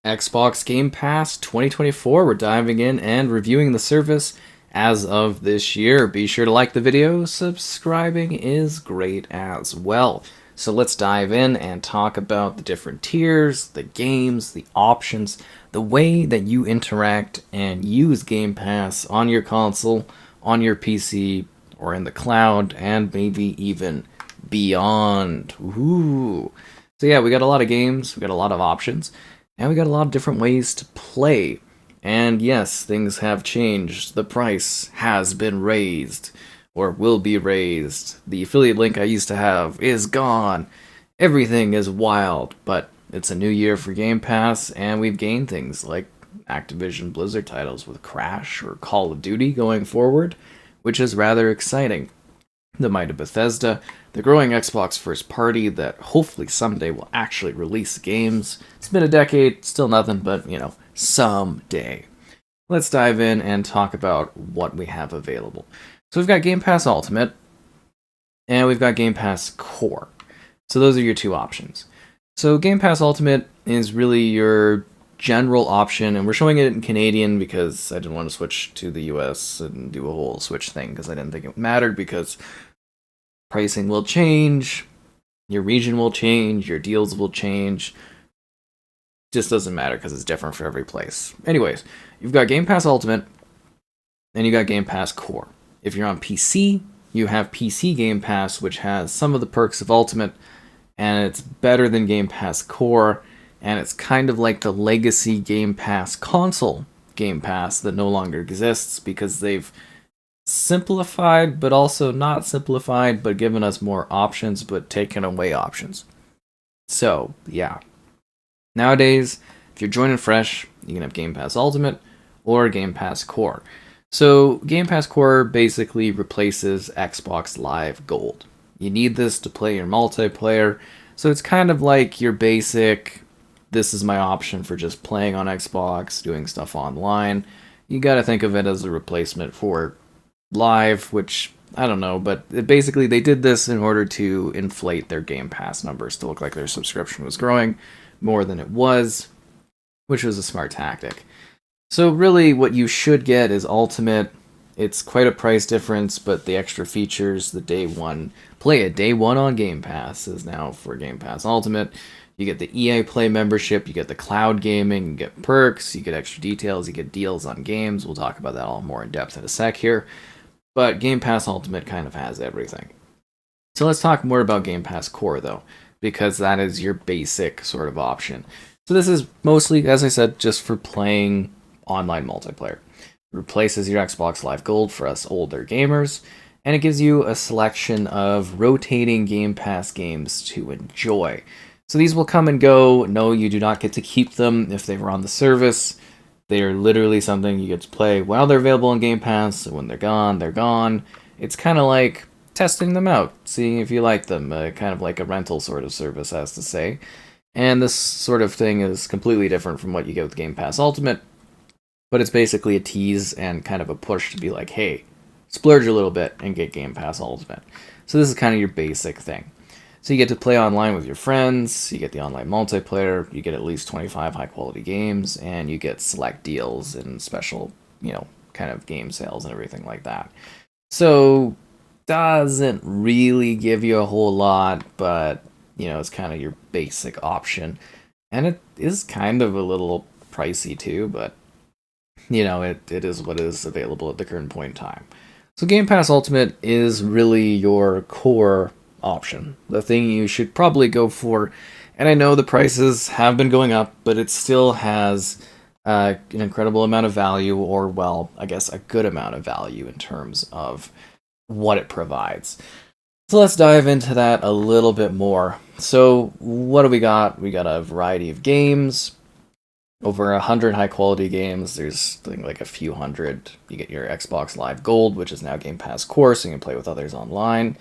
Xbox Game Pass 2024. We're diving in and reviewing the service as of this year. Be sure to like the video. Subscribing is great as well. So let's dive in and talk about the different tiers, the games, the options, the way that you interact and use Game Pass on your console, on your PC, or in the cloud, and maybe even beyond. Ooh. So yeah, we got a lot of games, we got a lot of options. And we got a lot of different ways to play. And yes, things have changed. The price has been raised, or will be raised. The affiliate link I used to have is gone. Everything is wild, but it's a new year for Game Pass, and we've gained things like Activision Blizzard titles with Crash or Call of Duty going forward, which is rather exciting. The might of Bethesda, the growing Xbox first party that hopefully someday will actually release games. It's been a decade, still nothing, but someday. Let's dive in and talk about what we have available. So we've got Game Pass Ultimate, and we've got Game Pass Core. So those are your two options. So Game Pass Ultimate is really your general option, and we're showing it in Canadian because I didn't want to switch to the US and do a whole switch thing because I didn't think it mattered, because pricing will change, your region will change, your deals will change. Just doesn't matter because it's different for every place. Anyways, you've got Game Pass Ultimate and you got Game Pass Core. If you're on PC, you have PC Game Pass, which has some of the perks of Ultimate, and it's better than Game Pass Core, and it's kind of like the legacy Game Pass console Game Pass that no longer exists because they've simplified, but also not simplified, but given us more options, but taken away options. So, yeah. Nowadays, if you're joining fresh, you can have Game Pass Ultimate or Game Pass Core. So, Game Pass Core basically replaces Xbox Live Gold. You need this to play your multiplayer, so it's kind of like your basic, this is my option for just playing on Xbox, doing stuff online. You gotta think of it as a replacement for Live, which I don't know, but basically they did this in order to inflate their Game Pass numbers to look like their subscription was growing more than it was, which was a smart tactic. So really what you should get is Ultimate. It's quite a price difference, but the extra features, the day one on Game Pass is now for Game Pass Ultimate. You get the EA Play membership, you get the cloud gaming, you get perks, you get extra details, you get deals on games. We'll talk about that all more in depth in a sec here. But Game Pass Ultimate kind of has everything. So let's talk more about Game Pass Core, though, because that is your basic sort of option. So this is mostly, as I said, just for playing online multiplayer. It replaces your Xbox Live Gold for us older gamers, and it gives you a selection of rotating Game Pass games to enjoy. So these will come and go. No, you do not get to keep them if they were on the service. They are literally something you get to play while they're available in Game Pass, so when they're gone, they're gone. It's kind of like testing them out, seeing if you like them, kind of like a rental sort of service, as to say. And this sort of thing is completely different from what you get with Game Pass Ultimate, but it's basically a tease and kind of a push to be like, hey, splurge a little bit and get Game Pass Ultimate. So this is kind of your basic thing. So you get to play online with your friends, you get the online multiplayer, you get at least 25 high-quality games, and you get select deals and special, kind of game sales and everything like that. So, doesn't really give you a whole lot, but, it's kind of your basic option. And it is kind of a little pricey too, but, it is what is available at the current point in time. So Game Pass Ultimate is really your core option, the thing you should probably go for. And I know the prices have been going up, but it still has an incredible amount of value, or well, I guess a good amount of value in terms of what it provides. So let's dive into that a little bit more. So what do we got? We got a variety of games, over 100 high quality games. There's like a few hundred. You get your Xbox Live Gold, which is now Game Pass Core, so you can play with others online.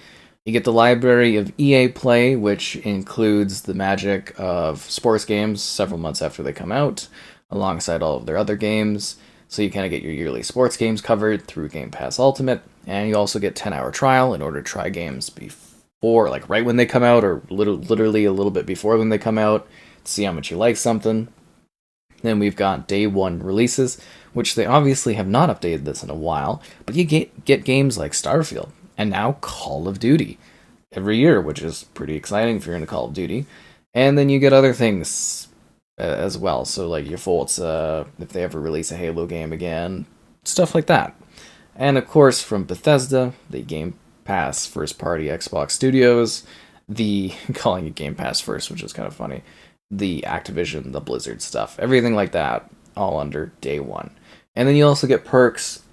You get the library of EA Play, which includes the magic of sports games several months after they come out, alongside all of their other games. So you kind of get your yearly sports games covered through Game Pass Ultimate, and you also get 10-hour trial in order to try games before, like right when they come out, or literally a little bit before when they come out, to see how much you like something. Then we've got day one releases, which they obviously have not updated this in a while, but you get games like Starfield and now Call of Duty every year, which is pretty exciting if you're into Call of Duty. And then you get other things as well. So like your Forza, if they ever release a Halo game again, stuff like that. And of course from Bethesda, the Game Pass first party Xbox Studios, the calling it Game Pass first, which is kind of funny, the Activision, the Blizzard stuff, everything like that, all under day one. And then you also get perks,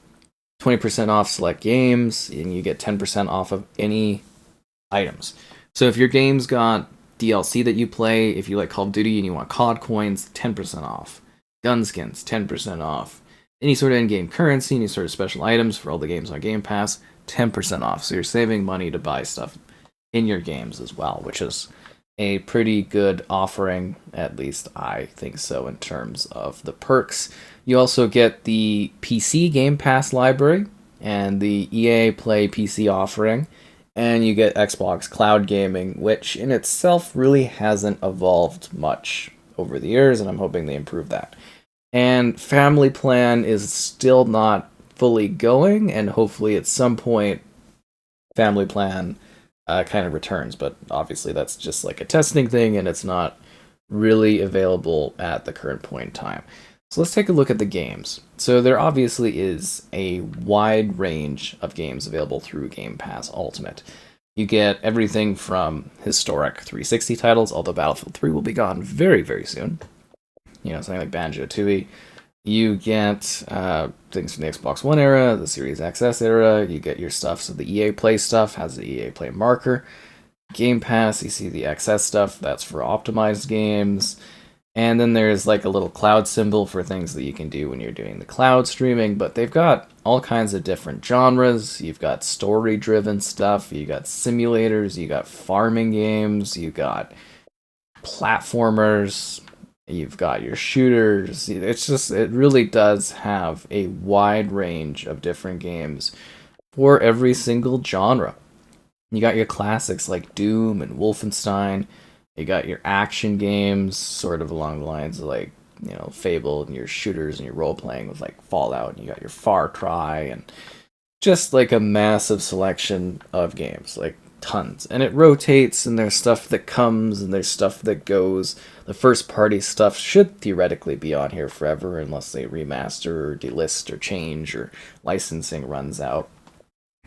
20% off select games, and you get 10% off of any items. So if your game's got DLC that you play, if you like Call of Duty and you want COD coins, 10% off. Gun skins, 10% off. Any sort of in-game currency, any sort of special items for all the games on Game Pass, 10% off. So you're saving money to buy stuff in your games as well, which is a pretty good offering, at least I think so, in terms of the perks. You also get the PC Game Pass library and the EA Play PC offering, and you get Xbox Cloud Gaming, which in itself really hasn't evolved much over the years, and I'm hoping they improve that. And Family Plan is still not fully going, and hopefully at some point Family Plan kind of returns, but obviously that's just like a testing thing, and it's not really available at the current point in time. So let's take a look at the games. So there obviously is a wide range of games available through Game Pass Ultimate. You get everything from historic 360 titles, although Battlefield 3 will be gone very, very soon. You know, something like Banjo-Tooie. You get things from the Xbox One era, the Series XS era. You get your stuff. So the EA Play stuff has the EA Play marker. Game Pass, you see the XS stuff. That's for optimized games. And then there's like a little cloud symbol for things that you can do when you're doing the cloud streaming. But they've got all kinds of different genres. You've got story-driven stuff. You got simulators. You got farming games. You got platformers. You've got your shooters. It really does have a wide range of different games for every single genre. You got your classics like Doom and Wolfenstein. You got your action games, sort of along the lines of like, you know, Fable, and your shooters and your role playing with like Fallout. And you got your Far Cry, and just like a massive selection of games, like tons. And it rotates, and there's stuff that comes and there's stuff that goes. The first party stuff should theoretically be on here forever unless they remaster or delist or change or licensing runs out.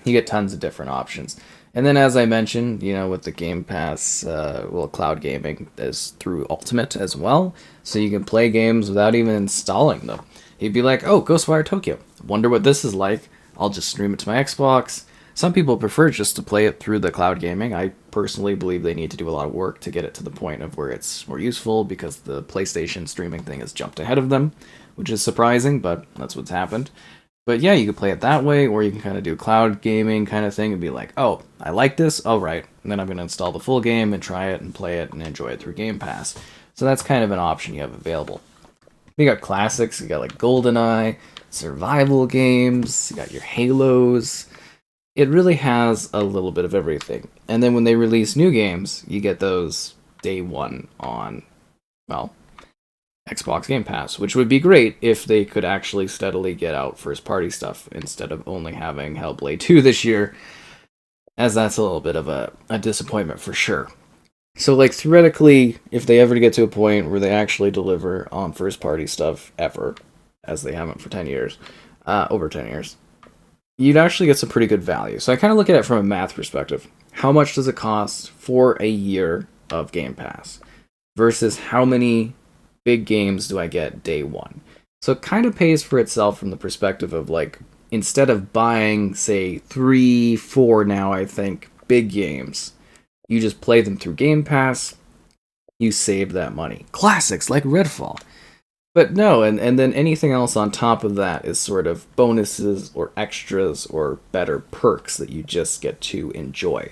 You get tons of different options. And then, as I mentioned, you know, with the Game Pass, cloud gaming is through Ultimate as well, so you can play games without even installing them. You'd be like, oh, Ghostwire Tokyo, wonder what this is like. I'll just stream it to my Xbox. Some people prefer just to play it through the cloud gaming. I personally believe they need to do a lot of work to get it to the point of where it's more useful, because the PlayStation streaming thing has jumped ahead of them, which is surprising, but that's what's happened. But yeah, you can play it that way, or you can kind of do cloud gaming kind of thing and be like, oh, I like this, all right, and then I'm going to install the full game and try it and play it and enjoy it through Game Pass. So that's kind of an option you have available. You got classics, you got like GoldenEye, survival games, you got your Halos. It really has a little bit of everything. And then when they release new games, you get those day one on, well, Xbox Game Pass, which would be great if they could actually steadily get out first-party stuff instead of only having Hellblade 2 this year, as that's a little bit of a disappointment for sure. So, like, theoretically, if they ever get to a point where they actually deliver on first-party stuff ever, as they haven't for 10 years, over 10 years, you'd actually get some pretty good value. So I kind of look at it from a math perspective. How much does it cost for a year of Game Pass versus how many big games do I get day one? So it kind of pays for itself from the perspective of, like, instead of buying, say, 3, 4 now, I think, big games, you just play them through Game Pass, you save that money. Classics like Redfall. But no, and then anything else on top of that is sort of bonuses or extras or better perks that you just get to enjoy.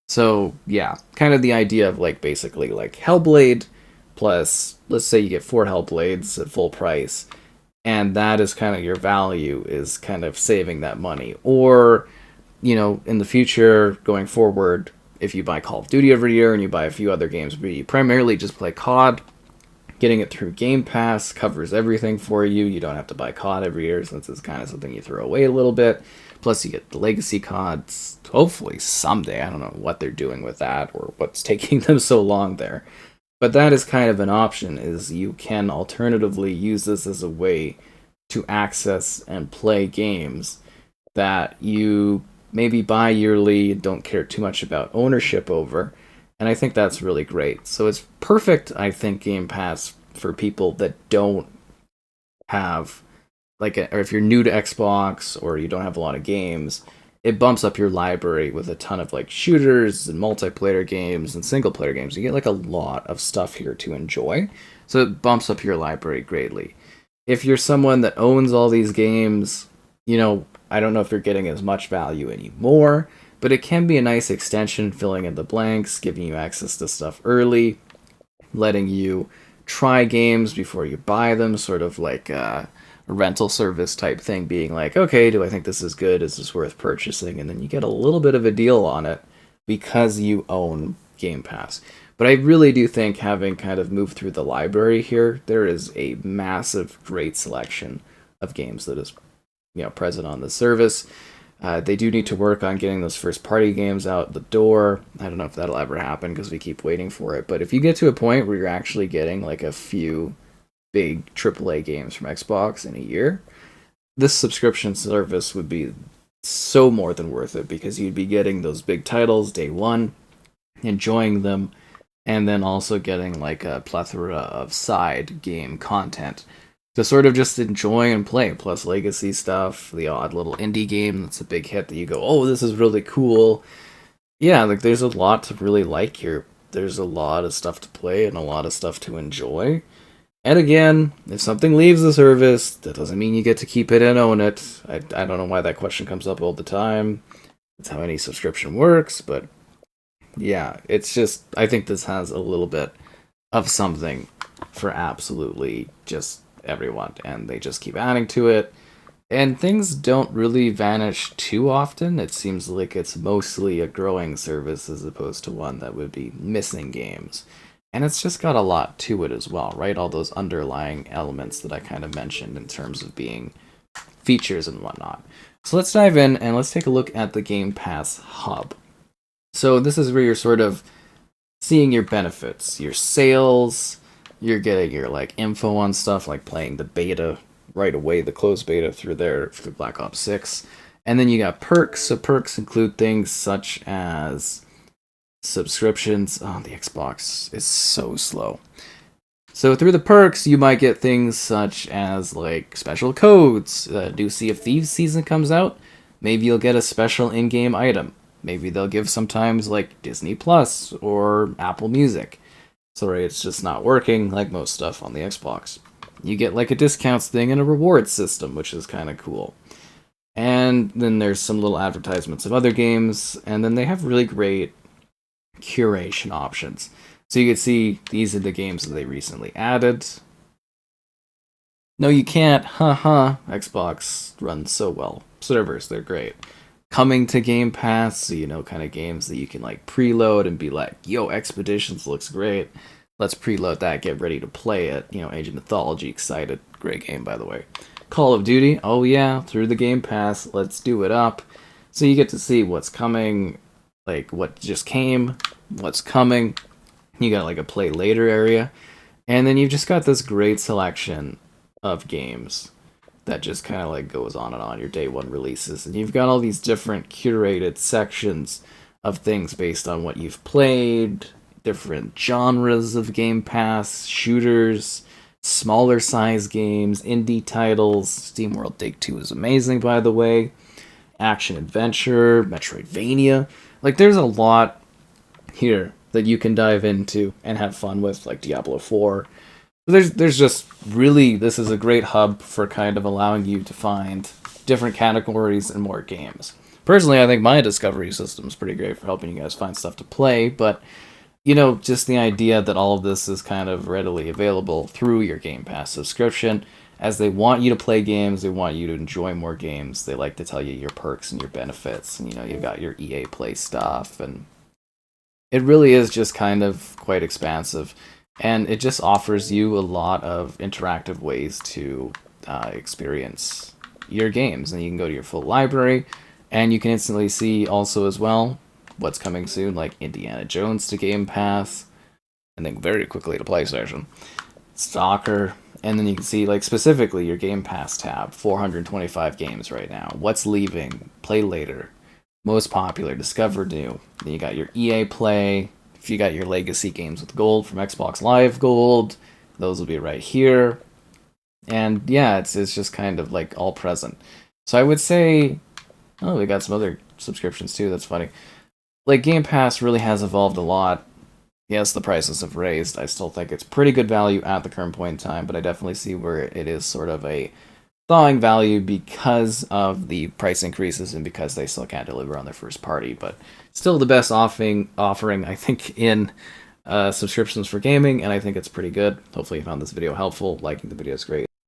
So, yeah, kind of the idea of, like, basically, like, Hellblade plus, let's say you get 4 Hellblades at full price, and that is kind of your value, is kind of saving that money. Or, you know, in the future, going forward, if you buy Call of Duty every year and you buy a few other games, but you primarily just play COD, Getting it through Game Pass covers everything for you. You don't have to buy COD every year, since it's kind of something you throw away a little bit. Plus, you get the legacy CODs, hopefully someday. I don't know what they're doing with that or what's taking them so long there. But that is kind of an option, is you can alternatively use this as a way to access and play games that you maybe buy yearly, don't care too much about ownership over. And I think that's really great. So it's perfect, I think, Game Pass for people that don't have, or if you're new to Xbox or you don't have a lot of games, it bumps up your library with a ton of like shooters and multiplayer games and single player games. You get like a lot of stuff here to enjoy. So it bumps up your library greatly. If you're someone that owns all these games, I don't know if you're getting as much value anymore, but it can be a nice extension, filling in the blanks, giving you access to stuff early, letting you try games before you buy them, sort of like a rental service type thing, being like, okay, do I think this is good? Is this worth purchasing? And then you get a little bit of a deal on it because you own Game Pass. But I really do think, having kind of moved through the library here, there is a massive, great selection of games that is present on the service. They do need to work on getting those first party games out the door. I don't know if that'll ever happen because we keep waiting for it. But if you get to a point where you're actually getting like a few big AAA games from Xbox in a year, this subscription service would be so more than worth it, because you'd be getting those big titles day one, enjoying them, and then also getting like a plethora of side game content to sort of just enjoy and play, plus legacy stuff, the odd little indie game that's a big hit that you go, oh, this is really cool. Yeah, like there's a lot to really like here. There's a lot of stuff to play and a lot of stuff to enjoy. And again, if something leaves the service, that doesn't mean you get to keep it and own it. I don't know why that question comes up all the time. That's how any subscription works, but yeah, it's just, I think this has a little bit of something for absolutely just everyone, and they just keep adding to it. And things don't really vanish too often. It seems like it's mostly a growing service as opposed to one that would be missing games. And it's just got a lot to it as well, right? All those underlying elements that I kind of mentioned in terms of being features and whatnot. So let's dive in and let's take a look at the Game Pass Hub. So this is where you're sort of seeing your benefits, your sales. You're getting your like info on stuff, like playing the beta right away, the closed beta through Black Ops 6. And then you got perks. So perks include things such as subscriptions. Oh, the Xbox is so slow. So through the perks, you might get things such as like special codes. New Sea of Thieves season comes out, maybe you'll get a special in-game item. Maybe they'll give sometimes like Disney Plus or Apple Music. Sorry, it's just not working like most stuff on the Xbox. You get like a discounts thing and a rewards system, which is kind of cool. And then there's some little advertisements of other games, and then they have really great curation options. So you can see these are the games that they recently added. No, you can't. Haha. Xbox runs so well. Servers, they're great. Coming to Game Pass, so kind of games that you can like preload and be like, yo, Expeditions looks great. Let's preload that, get ready to play it. Age of Mythology, excited. Great game, by the way. Call of Duty, oh yeah, through the Game Pass, let's do it up. So you get to see what's coming, like what just came, what's coming. You got like a play later area. And then you've just got this great selection of games that just kind of like goes on and on, your day one releases. And you've got all these different curated sections of things based on what you've played, different genres of Game Pass, shooters, smaller size games, indie titles. SteamWorld Dig 2 is amazing, by the way. Action adventure, Metroidvania. Like there's a lot here that you can dive into and have fun with, like Diablo 4. There's just really, this is a great hub for kind of allowing you to find different categories and more games. Personally, I think my discovery system is pretty great for helping you guys find stuff to play, but just the idea that all of this is kind of readily available through your Game Pass subscription, as they want you to play games, they want you to enjoy more games, they like to tell you your perks and your benefits, and you've got your EA Play stuff, and it really is just kind of quite expansive. and it just offers you a lot of interactive ways to experience your games. And you can go to your full library, and you can instantly see also as well what's coming soon, like Indiana Jones to Game Pass, and then very quickly to PlayStation, Stalker, and then you can see like specifically your Game Pass tab, 425 games right now. What's leaving? Play later. Most popular, discover new. Then you got your EA Play. If you got your legacy games with gold from Xbox Live Gold, those will be right here. And yeah, it's just kind of like all present. So I would say, oh, we got some other subscriptions too. That's funny. Like Game Pass really has evolved a lot. Yes, the prices have raised. I still think it's pretty good value at the current point in time, but I definitely see where it is sort of a thawing value because of the price increases and because they still can't deliver on their first party. But still the best offering I think, in subscriptions for gaming, and I think it's pretty good. Hopefully you found this video helpful. Liking the video is great.